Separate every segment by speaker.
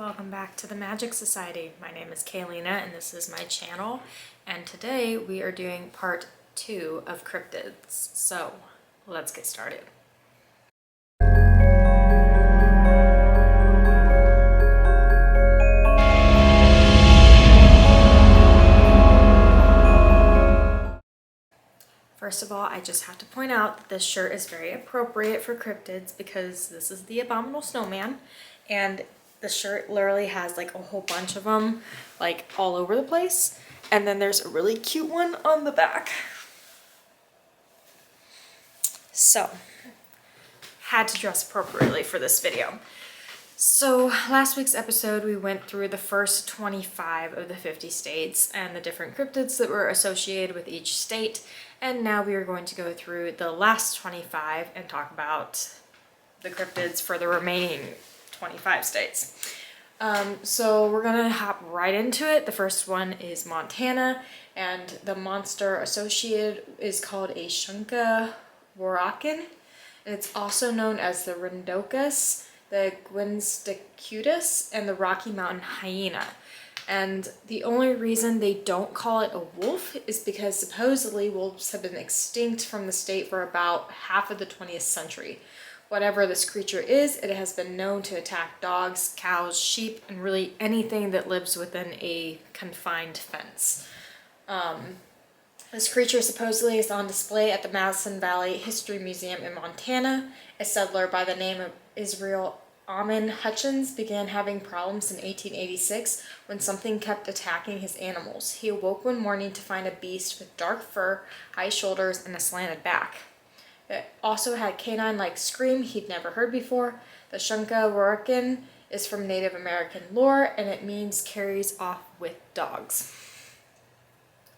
Speaker 1: Welcome back to the Magic Society. My name is Kaylina and this is my channel, and today we are doing part 2 of Cryptids. So let's get started. First of all, I just have to point out that this shirt is very appropriate for cryptids because this is the Abominable Snowman, and the shirt literally has like a whole bunch of them like all over the place. And then there's a really cute one on the back. So, had to dress appropriately for this video. So last week's episode, we went through the first 25 of the 50 states and the different cryptids that were associated with each state. And now we are going to go through the last 25 and talk about the cryptids for the remaining 25 states. So we're gonna hop right into it. The first one is Montana, and the monster associated is called a Shunka Warakin. It's also known as the Rindocus, the Gwinsticutus, and the Rocky Mountain Hyena. And the only reason they don't call it a wolf is because supposedly wolves have been extinct from the state for about half of the 20th century. Whatever this creature is, it has been known to attack dogs, cows, sheep, and really anything that lives within a confined fence. This creature supposedly is on display at the Madison Valley History Museum in Montana. A settler by the name of Israel Amin Hutchins began having problems in 1886 when something kept attacking his animals. He awoke one morning to find a beast with dark fur, high shoulders, and a slanted back. It also had canine-like scream he'd never heard before. The Shunka Warakin is from Native American lore, and it means carries off with dogs.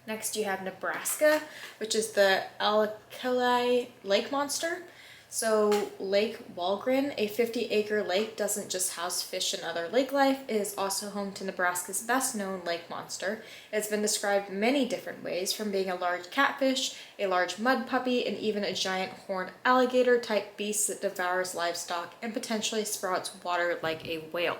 Speaker 1: Next you have Nebraska, which is the Alkali Lake Monster. So Lake Walgren, a 50-acre lake, doesn't just house fish and other lake life. It is also home to Nebraska's best-known lake monster. It has been described many different ways, from being a large catfish, a large mud puppy, and even a giant horned alligator-type beast that devours livestock and potentially sprouts water like a whale.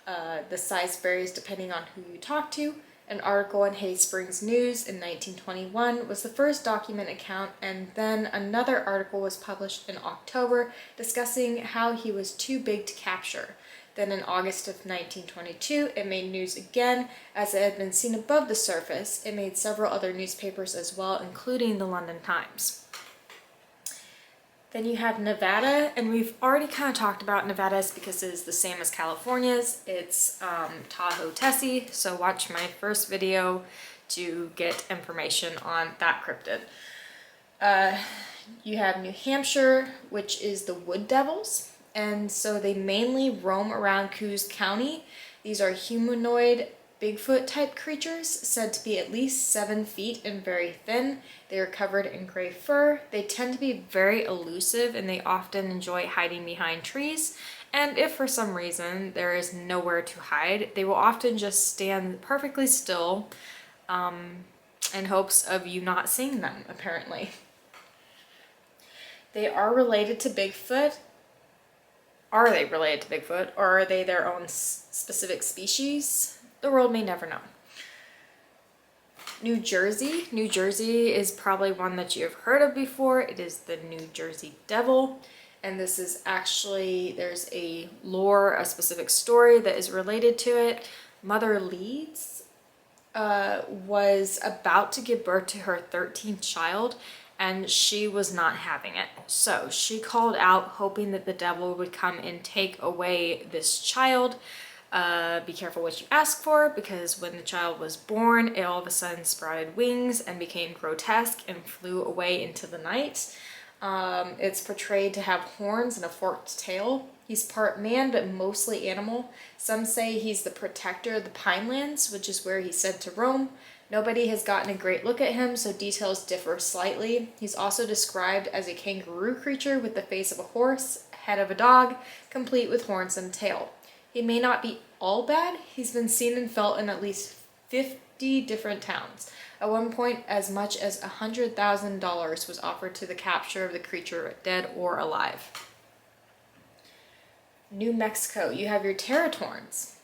Speaker 1: The size varies depending on who you talk to. An article in Hay Springs News in 1921 was the first document account, and then another article was published in October discussing how he was too big to capture. Then in August of 1922, it made news again as it had been seen above the surface. It made several other newspapers as well, including the London Times. Then you have Nevada, and we've already kind of talked about Nevada's because it is the same as California's. It's Tahoe Tessie, so watch my first video to get information on that cryptid. You have New Hampshire, which is the Wood Devils, and so they mainly roam around Coos County. These are humanoid Bigfoot type creatures, said to be at least 7 feet and very thin. They are covered in gray fur. They tend to be very elusive, and they often enjoy hiding behind trees. And if for some reason there is nowhere to hide, they will often just stand perfectly still in hopes of you not seeing them, apparently. They are related to Bigfoot. Are they related to Bigfoot, or are they their own specific species? The world may never know. New Jersey. New Jersey is probably one that you have heard of before. It is the New Jersey Devil. And this is actually, there's a lore, a specific story that is related to it. Mother Leeds was about to give birth to her 13th child, and she was not having it. So she called out hoping that the devil would come and take away this child. Be careful what you ask for, because when the child was born, it all of a sudden sprouted wings and became grotesque and flew away into the night. It's portrayed to have horns and a forked tail. He's part man, but mostly animal. Some say he's the protector of the Pinelands, which is where he's said to roam. Nobody has gotten a great look at him, so details differ slightly. He's also described as a kangaroo creature with the face of a horse, head of a dog, complete with horns and tail. He may not be all bad. He's been seen and felt in at least 50 different towns. At one point, as much as $100,000 was offered to the capture of the creature, dead or alive. New Mexico, you have your Territorns.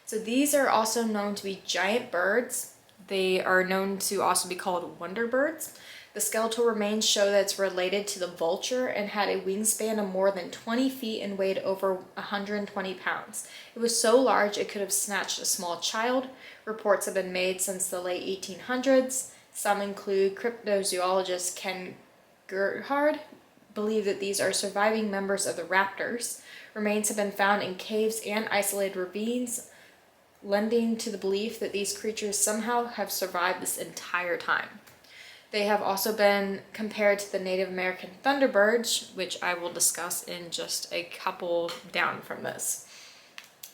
Speaker 1: So these are also known to be giant birds. They are known to also be called wonder birds. The skeletal remains show that it's related to the vulture and had a wingspan of more than 20 feet and weighed over 120 pounds. It was so large it could have snatched a small child. Reports have been made since the late 1800s. Some include cryptozoologist Ken Gerhard, believe that these are surviving members of the raptors. Remains have been found in caves and isolated ravines, lending to the belief that these creatures somehow have survived this entire time. They have also been compared to the Native American thunderbirds, which I will discuss in just a couple down from this.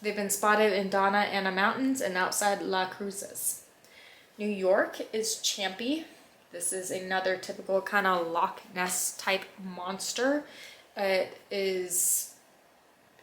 Speaker 1: They've been spotted in Donna Ana Mountains and outside La Cruces. New York is Champy. This is another typical kind of Loch Ness type monster. It is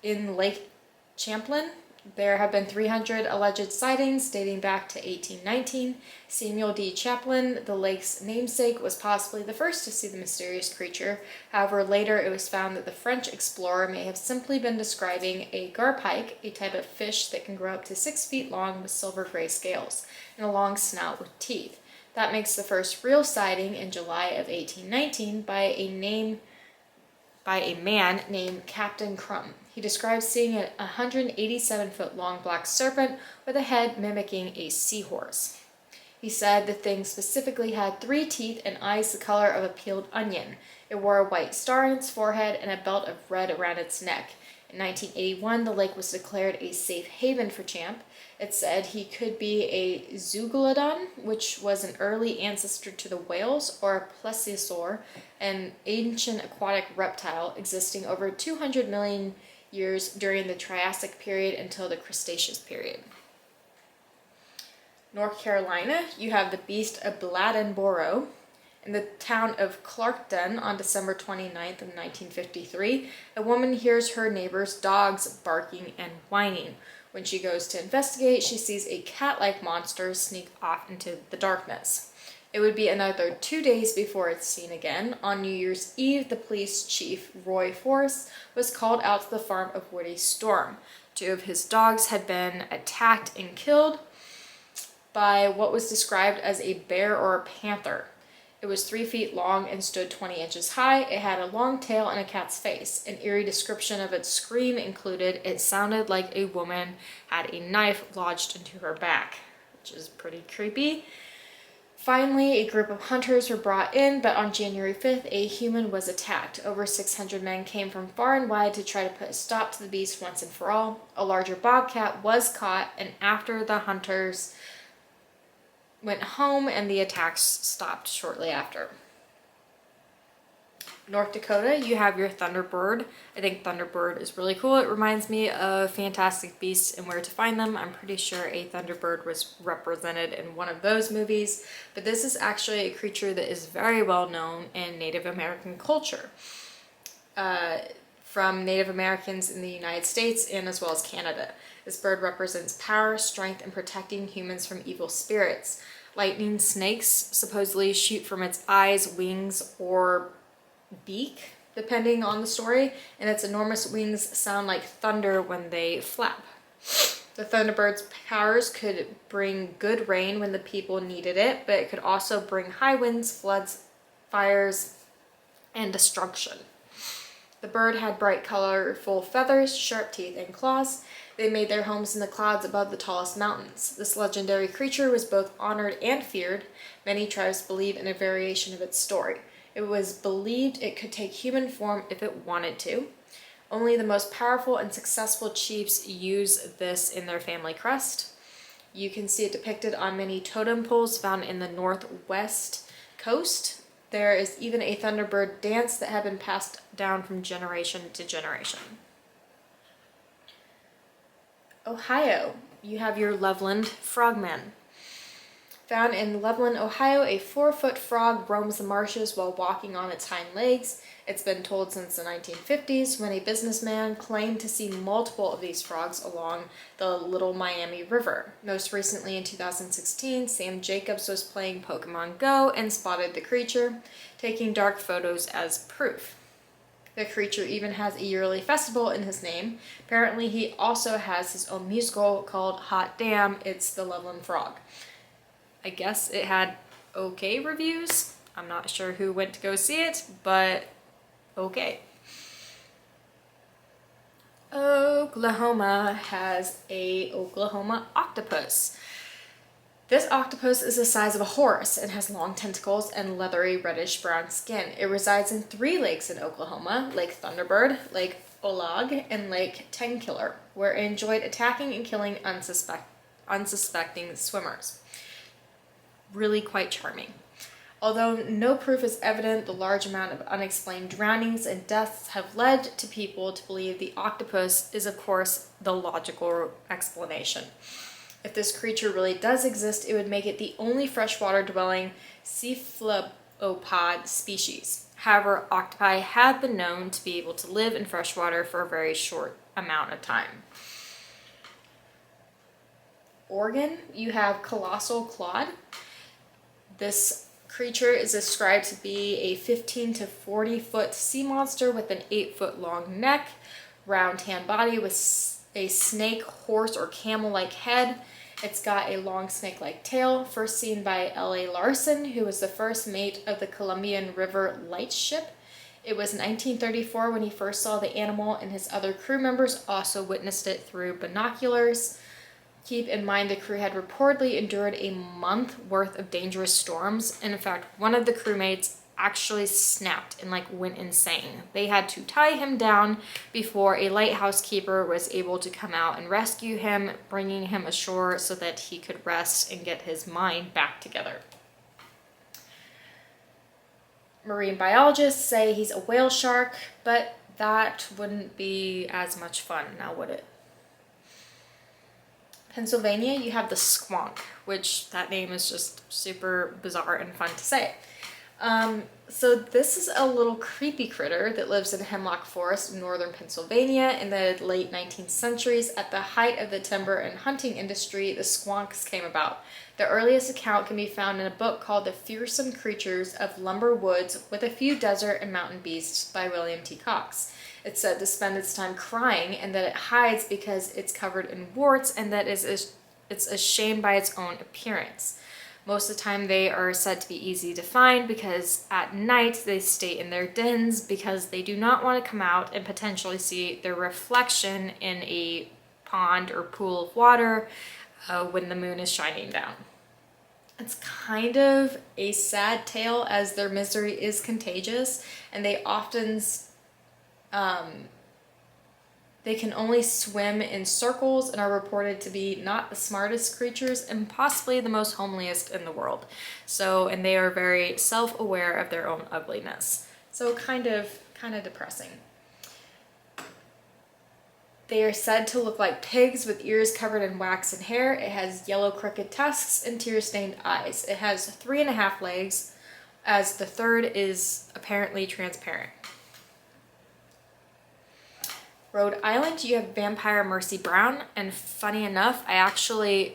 Speaker 1: in Lake Champlain. There have been 300 alleged sightings dating back to 1819. Samuel D. Champlain, the lake's namesake, was possibly the first to see the mysterious creature. However, later it was found that the French explorer may have simply been describing a garpike, a type of fish that can grow up to 6 feet long with silver gray scales and a long snout with teeth. That makes the first real sighting in July of 1819 by a man named Captain Crumb. He describes seeing a 187-foot long black serpent with a head mimicking a seahorse. He said the thing specifically had 3 teeth and eyes the color of a peeled onion. It wore a white star on its forehead and a belt of red around its neck. In 1981, the lake was declared a safe haven for Champ. It said he could be a zeuglodon, which was an early ancestor to the whales, or a plesiosaur, an ancient aquatic reptile existing over 200 million years during the Triassic period until the Cretaceous period. North Carolina, you have the beast of Bladdenboro. In the town of Clarkton on December 29th of 1953, a woman hears her neighbor's dogs barking and whining. When she goes to investigate, she sees a cat-like monster sneak off into the darkness. It would be another 2 days before it's seen again. On New Year's Eve, the police chief, Roy Forrest, was called out to the farm of Woody Storm. 2 of his dogs had been attacked and killed by what was described as a bear or a panther. It was 3 feet long and stood 20 inches high. It had a long tail and a cat's face. An eerie description of its scream included, it sounded like a woman had a knife lodged into her back, which is pretty creepy. Finally, a group of hunters were brought in, but on January 5th, a human was attacked. Over 600 men came from far and wide to try to put a stop to the beast once and for all. A larger bobcat was caught, and after the hunters went home and the attacks stopped shortly after. North Dakota, you have your Thunderbird. I think Thunderbird is really cool. It reminds me of Fantastic Beasts and Where to Find Them. I'm pretty sure a Thunderbird was represented in one of those movies, but this is actually a creature that is very well known in Native American culture. From Native Americans in the United States and as well as Canada. This bird represents power, strength, and protecting humans from evil spirits. Lightning snakes supposedly shoot from its eyes, wings, or beak, depending on the story, and its enormous wings sound like thunder when they flap. The Thunderbird's powers could bring good rain when the people needed it, but it could also bring high winds, floods, fires, and destruction. The bird had bright, colorful feathers, sharp teeth, and claws. They made their homes in the clouds above the tallest mountains. This legendary creature was both honored and feared. Many tribes believe in a variation of its story. It was believed it could take human form if it wanted to. Only the most powerful and successful chiefs use this in their family crest. You can see it depicted on many totem poles found in the northwest coast. There is even a Thunderbird dance that had been passed down from generation to generation. Ohio, you have your Loveland frogman. Found in Loveland, Ohio, a 4-foot frog roams the marshes while walking on its hind legs. It's been told since the 1950s when a businessman claimed to see multiple of these frogs along the Little Miami River. Most recently in 2016, Sam Jacobs was playing Pokemon Go and spotted the creature, taking dark photos as proof. The creature even has a yearly festival in his name. Apparently, he also has his own musical called Hot Damn, It's the Loveland Frog. I guess it had okay reviews. I'm not sure who went to go see it, but okay. Oklahoma has a Oklahoma octopus. This octopus is the size of a horse and has long tentacles and leathery reddish-brown skin. It resides in 3 lakes in Oklahoma: Lake Thunderbird, Lake Olag, and Lake Tenkiller, where it enjoyed attacking and killing unsuspecting swimmers. Really quite charming. Although no proof is evident, the large amount of unexplained drownings and deaths have led to people to believe the octopus is, of course, the logical explanation. If this creature really does exist, it would make it the only freshwater-dwelling cephalopod species. However, octopi have been known to be able to live in freshwater for a very short amount of time. Oregon, you have colossal cloud. This creature is described to be a 15 to 40 foot sea monster with an 8-foot long neck, round tan body with a snake, horse, or camel-like head. It's got a long snake-like tail, first seen by L.A. Larson, who was the first mate of the Columbian River lightship. It was 1934 when he first saw the animal, and his other crew members also witnessed it through binoculars. Keep in mind the crew had reportedly endured a month worth of dangerous storms. And in fact, one of the crewmates actually snapped and went insane. They had to tie him down before a lighthouse keeper was able to come out and rescue him, bringing him ashore so that he could rest and get his mind back together. Marine biologists say he's a whale shark, but that wouldn't be as much fun, now would it? Pennsylvania, you have the squonk, which that name is just super bizarre and fun to say. So this is a little creepy critter that lives in hemlock forest in northern Pennsylvania in the late 19th centuries. At the height of the timber and hunting industry, the squonks came about. The earliest account can be found in a book called The Fearsome Creatures of Lumber Woods with a Few Desert and Mountain Beasts by William T. Cox. It's said to spend its time crying and that it hides because it's covered in warts and that it's ashamed by its own appearance. Most of the time they are said to be easy to find because at night they stay in their dens because they do not want to come out and potentially see their reflection in a pond or pool of water when the moon is shining down. It's kind of a sad tale as their misery is contagious, and they often they can only swim in circles and are reported to be not the smartest creatures and possibly the most homeliest in the world. And they are very self-aware of their own ugliness. So kind of depressing. They are said to look like pigs with ears covered in wax and hair. It has yellow crooked tusks and tear-stained eyes. It has 3.5 legs, as the third is apparently transparent. Rhode Island, you have vampire Mercy Brown, and funny enough, I actually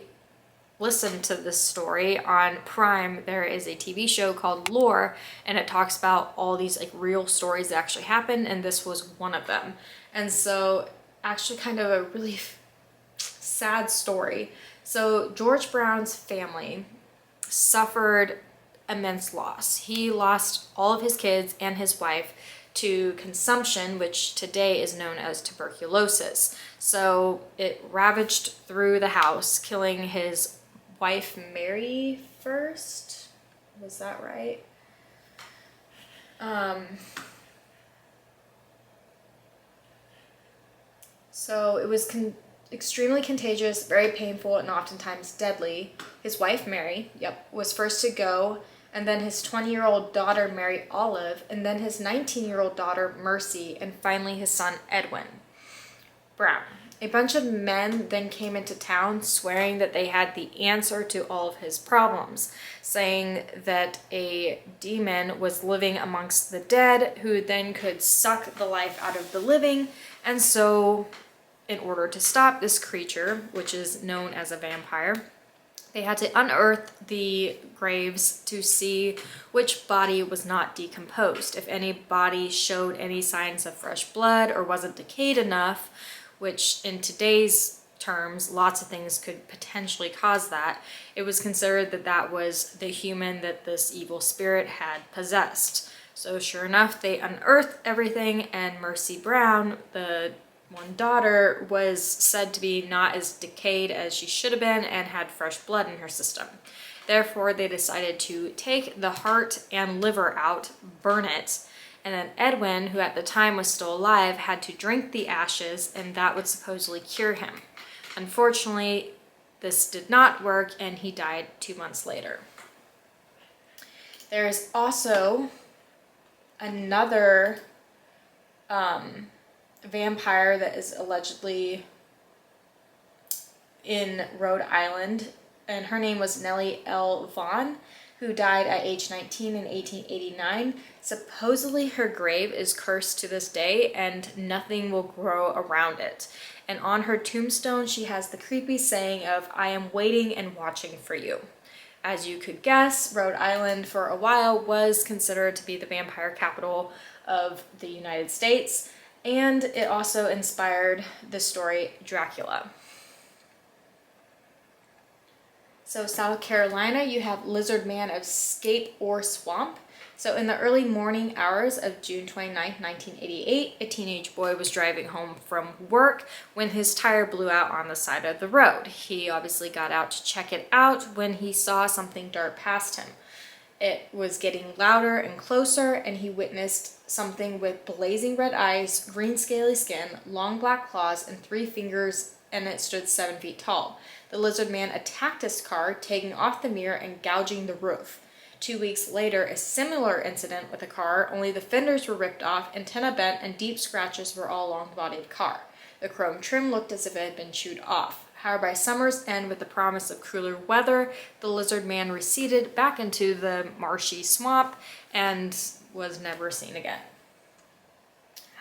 Speaker 1: listened to this story on Prime. There is a TV show called Lore, and it talks about all these real stories that actually happened, and this was one of them. And so actually kind of a really sad story. So George Brown's family suffered immense loss. He lost all of his kids and his wife to consumption, which today is known as tuberculosis. So it ravaged through the house, killing his wife Mary first. Was that right? So it was extremely contagious, very painful, and oftentimes deadly. His wife Mary, was first to go, and then his 20-year-old daughter, Mary Olive, and then his 19-year-old daughter, Mercy, and finally his son, Edwin Brown. A bunch of men then came into town swearing that they had the answer to all of his problems, saying that a demon was living amongst the dead who then could suck the life out of the living. And so in order to stop this creature, which is known as a vampire, They had to unearth the graves to see which body was not decomposed. If any body showed any signs of fresh blood or wasn't decayed enough, which in today's terms, lots of things could potentially cause that, it was considered that that was the human that this evil spirit had possessed. So sure enough, they unearthed everything, and Mercy Brown, the one daughter, was said to be not as decayed as she should have been and had fresh blood in her system. Therefore, they decided to take the heart and liver out, burn it, and then Edwin, who at the time was still alive, had to drink the ashes, and that would supposedly cure him. Unfortunately, this did not work, and he died 2 months later. There is also another vampire that is allegedly in Rhode Island, and her name was Nellie L. Vaughn, who died at age 19 in 1889. Supposedly her grave is cursed to this day and nothing will grow around it. And on her tombstone she has the creepy saying of, "I am waiting and watching for you." As you could guess, Rhode Island for a while was considered to be the vampire capital of the United States, and it also inspired the story Dracula. So South Carolina, you have Lizard Man of Scape or Swamp. So in the early morning hours of June 29, 1988, a teenage boy was driving home from work when his tire blew out on the side of the road. He obviously got out to check it out when he saw something dart past him. It was getting louder and closer, and he witnessed something with blazing red eyes, green scaly skin, long black claws, and 3 fingers, and it stood 7 feet tall. The lizard man attacked his car, taking off the mirror and gouging the roof. 2 weeks later, a similar incident with a car, only the fenders were ripped off, antenna bent, and deep scratches were all along the body of the car. The chrome trim looked as if it had been chewed off. However, by summer's end, with the promise of cooler weather, the lizard man receded back into the marshy swamp and was never seen again.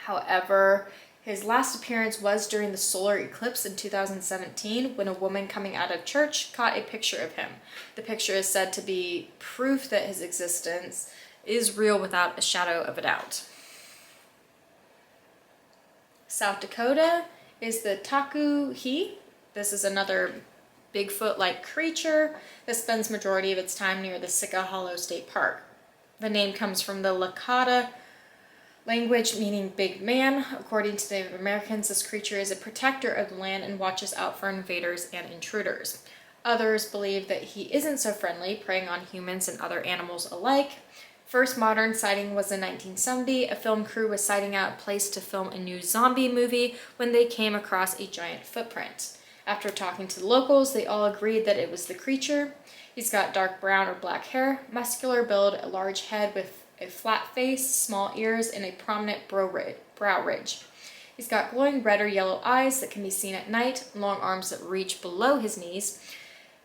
Speaker 1: However, his last appearance was during the solar eclipse in 2017 when a woman coming out of church caught a picture of him. The picture is said to be proof that his existence is real without a shadow of a doubt. South Dakota is the Taku-He. This is another Bigfoot-like creature that spends majority of its time near the Sitka Hollow State Park. The name comes from the Lakota language meaning big man. According to Native Americans, this creature is a protector of the land and watches out for invaders and intruders. Others believe that he isn't so friendly, preying on humans and other animals alike. First modern sighting was in 1970. A film crew was sighting out a place to film a new zombie movie when they came across a giant footprint. After talking to the locals, they all agreed that it was the creature. He's got dark brown or black hair, muscular build, a large head with a flat face, small ears, and a prominent brow ridge. He's got glowing red or yellow eyes that can be seen at night, long arms that reach below his knees,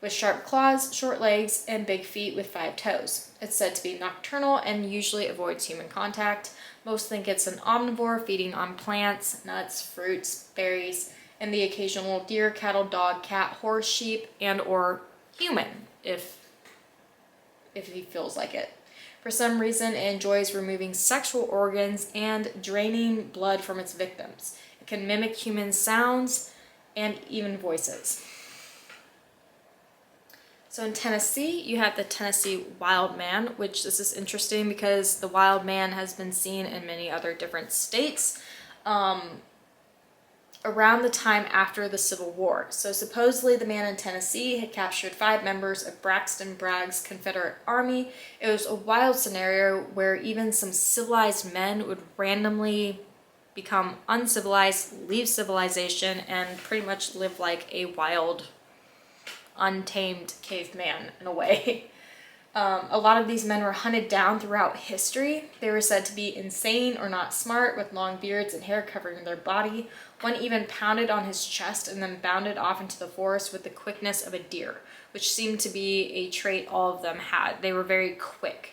Speaker 1: with sharp claws, short legs, and big feet with 5 toes. It's said to be nocturnal and usually avoids human contact. Most think it's an omnivore feeding on plants, nuts, fruits, berries, and the occasional deer, cattle, dog, cat, horse, sheep, and or human, if he feels like it. For some reason, it enjoys removing sexual organs and draining blood from its victims. It can mimic human sounds and even voices. So in Tennessee, you have the Tennessee wild man, which this is interesting because the wild man has been seen in many other different states around the time after the Civil War. So supposedly the man in Tennessee had captured 5 members of Braxton Bragg's Confederate Army. It was a wild scenario where even some civilized men would randomly become uncivilized, leave civilization, and pretty much live like a wild, untamed caveman in a way. A lot of these men were hunted down throughout history. They were said to be insane or not smart, with long beards and hair covering their body. One even pounded on his chest and then bounded off into the forest with the quickness of a deer, which seemed to be a trait all of them had. They were very quick.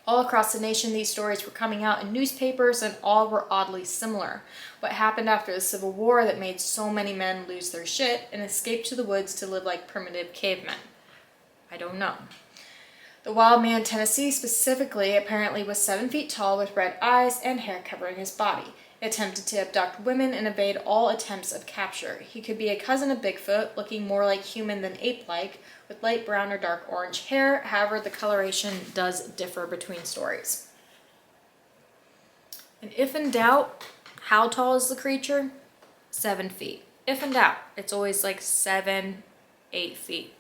Speaker 1: All across the nation, these stories were coming out in newspapers and all were oddly similar. What happened after the Civil War that made so many men lose their shit and escape to the woods to live like primitive cavemen? I don't know. The wild man Tennessee specifically apparently was 7 feet tall with red eyes and hair covering his body. He attempted to abduct women and evade all attempts of capture. He could be a cousin of Bigfoot, looking more like human than ape-like, with light brown or dark orange hair. However, the coloration does differ between stories. And if in doubt, how tall is the creature? 7 feet. If in doubt, it's always like 7, 8 feet.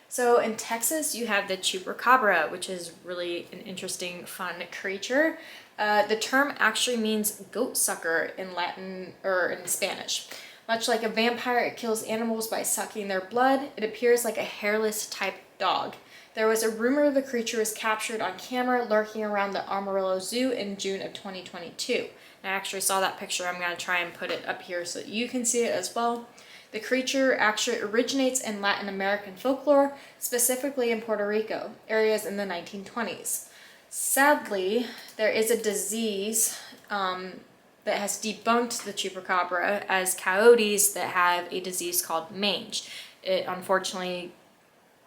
Speaker 1: So in Texas, you have the chupacabra, which is really an interesting, fun creature. The term actually means goat sucker in Latin or in Spanish. Much like a vampire, it kills animals by sucking their blood. It appears like a hairless type dog. There was a rumor the creature was captured on camera lurking around the Amarillo Zoo in June of 2022. I actually saw that picture. I'm going to try and put it up here so that you can see it as well. The creature actually originates in Latin American folklore, specifically in Puerto Rico, areas in the 1920s. Sadly, there is a disease that has debunked the chupacabra as coyotes that have a disease called mange. Unfortunately,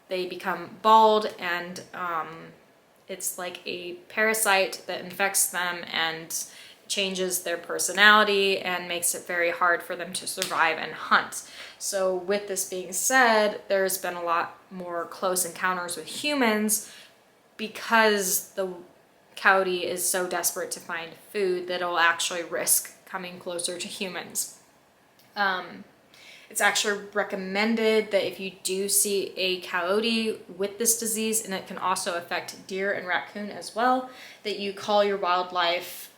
Speaker 1: they become bald and it's like a parasite that infects them and changes their personality and makes it very hard for them to survive and hunt. So with this being said, there's been a lot more close encounters with humans because the coyote is so desperate to find food that it'll actually risk coming closer to humans. It's actually recommended that if you do see a coyote with this disease, and it can also affect deer and raccoon as well, that you call your wildlife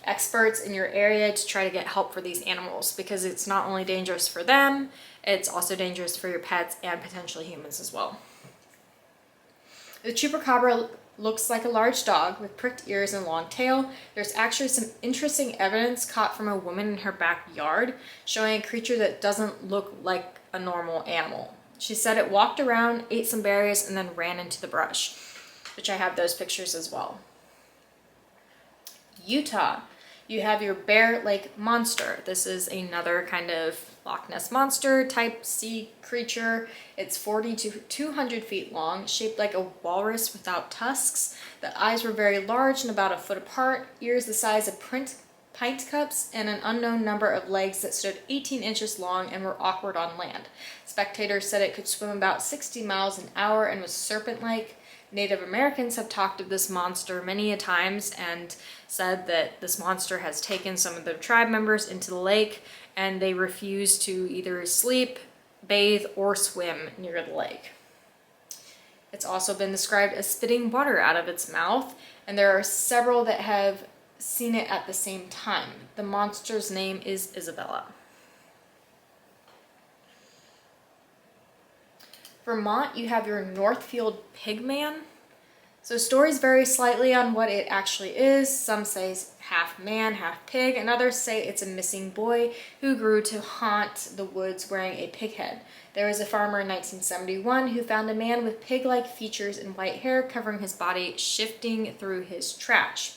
Speaker 1: experts in your area to try to get help for these animals, because it's not only dangerous for them, it's also dangerous for your pets and potentially humans as well. The chupacabra looks like a large dog with pricked ears and long tail. There's actually some interesting evidence caught from a woman in her backyard showing a creature that doesn't look like a normal animal. She said it walked around, ate some berries, and then ran into the brush, which I have those pictures as well. Utah, you have your Bear Lake Monster. This is another kind of Loch Ness Monster type sea creature. It's 40 to 200 feet long, shaped like a walrus without tusks. The eyes were very large and about a foot apart, ears the size of pint cups, and an unknown number of legs that stood 18 inches long and were awkward on land. Spectators said it could swim about 60 miles an hour and was serpent-like. Native Americans have talked of this monster many a times and said that this monster has taken some of their tribe members into the lake and they refuse to either sleep, bathe, or swim near the lake. It's also been described as spitting water out of its mouth, and there are several that have seen it at the same time. The monster's name is Isabella. Vermont, you have your Northfield Pigman. So stories vary slightly on what it actually is. Some say half man, half pig, and others say it's a missing boy who grew to haunt the woods wearing a pig head. There was a farmer in 1971 who found a man with pig-like features and white hair covering his body, shifting through his trash.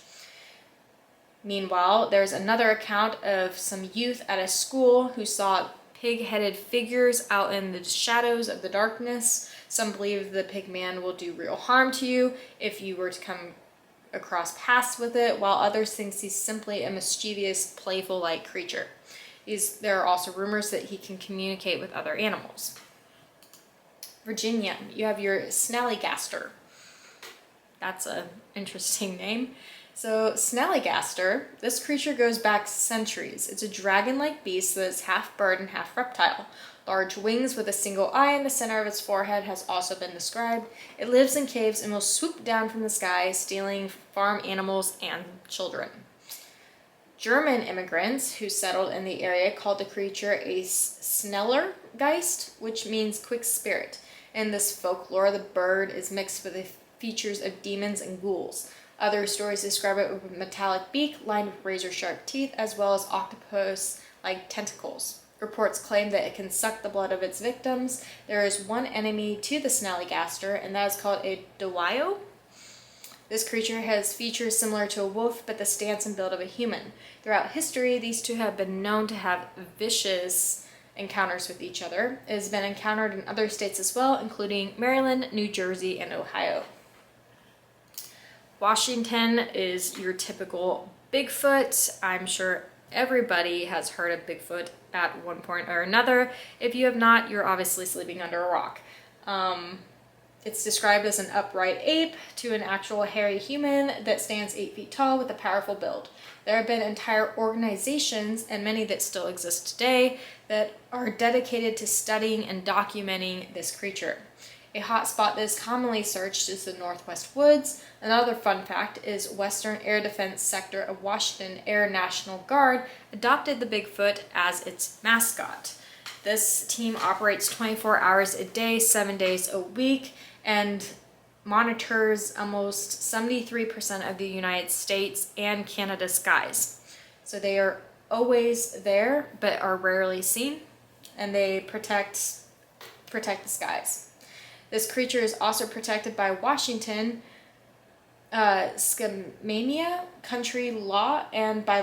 Speaker 1: Meanwhile, there's another account of some youth at a school who saw pig-headed figures out in the shadows of the darkness. Some believe the pig man will do real harm to you if you were to come across paths with it, while others think he's simply a mischievous, playful-like creature. There are also rumors that he can communicate with other animals. Virginia, you have your Snallygaster. That's an interesting name. So Snallygaster, this creature goes back centuries. It's a dragon-like beast that is half bird and half reptile. Large wings with a single eye in the center of its forehead has also been described. It lives in caves and will swoop down from the sky, stealing farm animals and children. German immigrants who settled in the area called the creature a Snellergeist, which means quick spirit. In this folklore, the bird is mixed with the features of demons and ghouls. Other stories describe it with a metallic beak lined with razor-sharp teeth, as well as octopus-like tentacles. Reports claim that it can suck the blood of its victims. There is one enemy to the snallygaster, and that is called a dawayo. This creature has features similar to a wolf, but the stance and build of a human. Throughout history, these two have been known to have vicious encounters with each other. It has been encountered in other states as well, including Maryland, New Jersey, and Ohio. Washington is your typical Bigfoot. I'm sure everybody has heard of Bigfoot at one point or another. If you have not, you're obviously sleeping under a rock. It's described as an upright ape to an actual hairy human that stands 8 feet tall with a powerful build. There have been entire organizations, and many that still exist today, that are dedicated to studying and documenting this creature. A hotspot that is commonly searched is the Northwest Woods. Another fun fact is Western Air Defense Sector of Washington Air National Guard adopted the Bigfoot as its mascot. This team operates 24 hours a day, 7 days a week, and monitors almost 73% of the United States and Canada skies. So they are always there, but are rarely seen, and they protect the skies. This creature is also protected by Washington Skamania country law and by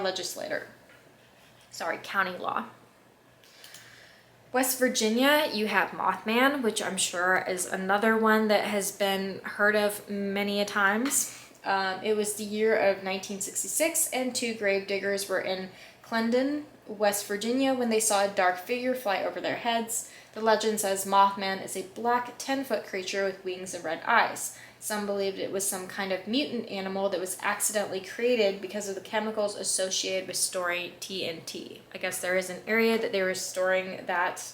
Speaker 1: county law. West Virginia, you have Mothman, which I'm sure is another one that has been heard of many a times. It was the year of 1966, and 2 grave diggers were in Clendon, West Virginia, when they saw a dark figure fly over their heads. The legend says Mothman is a black 10-foot creature with wings and red eyes. Some believed it was some kind of mutant animal that was accidentally created because of the chemicals associated with storing TNT. I guess there is an area that they were storing that,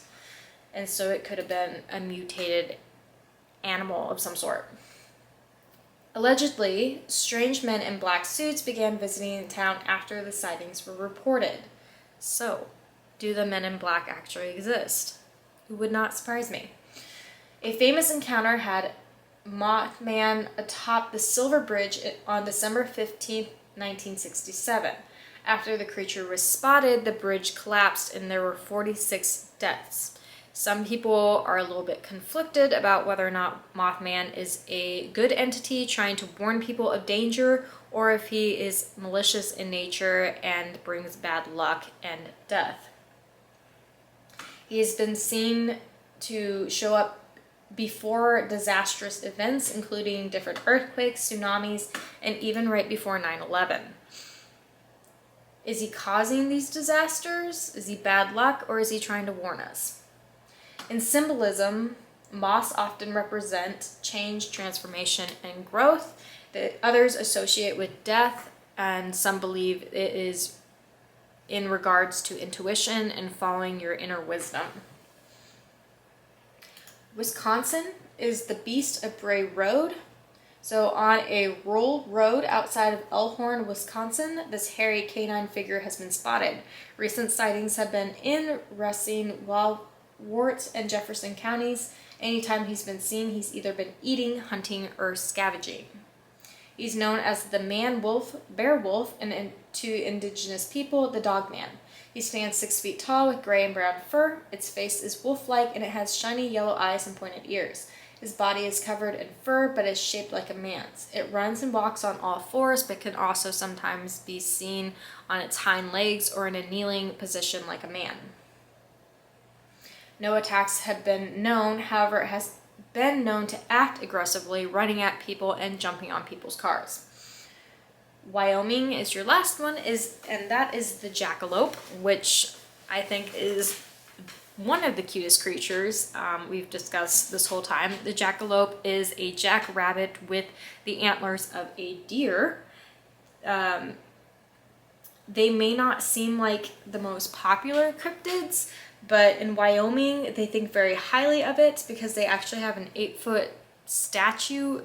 Speaker 1: and so it could have been a mutated animal of some sort. Allegedly, strange men in black suits began visiting the town after the sightings were reported. So, do the men in black actually exist? It would not surprise me. A famous encounter had Mothman atop the Silver Bridge on December 15, 1967. After the creature was spotted, the bridge collapsed and there were 46 deaths. Some people are a little bit conflicted about whether or not Mothman is a good entity trying to warn people of danger, or if he is malicious in nature and brings bad luck and death. He has been seen to show up before disastrous events, including different earthquakes, tsunamis, and even right before 9/11. Is he causing these disasters? Is he bad luck, or is he trying to warn us? In symbolism, moths often represent change, transformation, and growth that others associate with death, and some believe it is in regards to intuition and following your inner wisdom. Wisconsin is the Beast of Bray Road. So on a rural road outside of Elkhorn, Wisconsin, this hairy canine figure has been spotted. Recent sightings have been in Racine, Walt, and Jefferson counties. Anytime he's been seen, he's either been eating, hunting, or scavenging. He's known as the man wolf, bear wolf, and to indigenous people, the dog man. He stands 6 feet tall with gray and brown fur. Its face is wolf-like and it has shiny yellow eyes and pointed ears. His body is covered in fur but is shaped like a man's. It runs and walks on all fours but can also sometimes be seen on its hind legs or in a kneeling position like a man. No attacks have been known, however, it has been known to act aggressively, running at people and jumping on people's cars. Wyoming is your last one, and that is the jackalope, which I think is one of the cutest creatures we've discussed this whole time. The jackalope is a jackrabbit with the antlers of a deer. They may not seem like the most popular cryptids, but in Wyoming, they think very highly of it because they actually have an 8-foot statue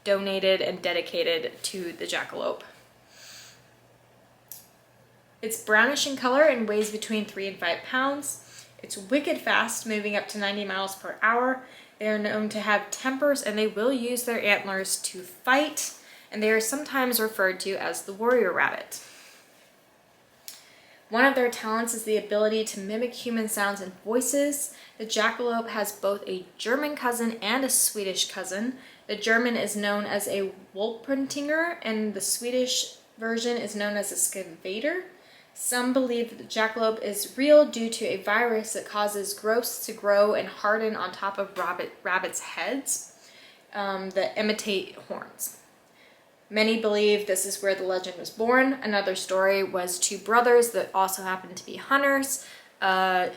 Speaker 1: donated and dedicated to the jackalope. It's brownish in color and weighs between 3 and 5 pounds. It's wicked fast, moving up to 90 miles per hour. They are known to have tempers and they will use their antlers to fight, and they are sometimes referred to as the warrior rabbit. One of their talents is the ability to mimic human sounds and voices. The jackalope has both a German cousin and a Swedish cousin. The German is known as a Wolpertinger, and the Swedish version is known as a Skavator. Some believe that the jackalope is real due to a virus that causes growths to grow and harden on top of rabbits' heads that imitate horns. Many believe this is where the legend was born. Another story was two brothers that also happened to be hunters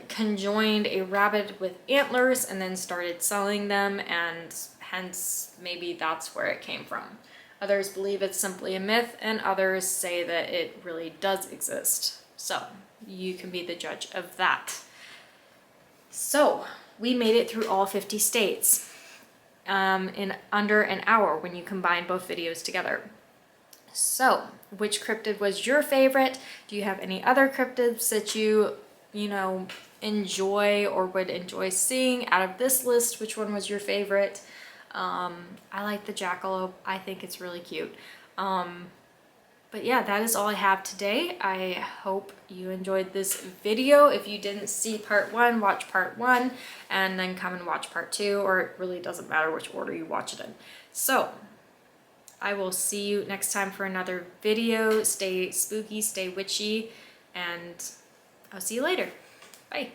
Speaker 1: conjoined a rabbit with antlers and then started selling them, and hence maybe that's where it came from. Others believe it's simply a myth, and others say that it really does exist. So you can be the judge of that. So we made it through all 50 states in under an hour when you combine both videos together. So which cryptid was your favorite? Do you have any other cryptids that you enjoy or would enjoy seeing? Out of this list, which one was your favorite? I like the jackalope. I think it's really cute. But yeah, that is all I have today. I hope you enjoyed this video. If you didn't see part 1, watch part 1 and then come and watch part 2, or it really doesn't matter which order you watch it in. So I will see you next time for another video. Stay spooky, stay witchy, and I'll see you later. Bye.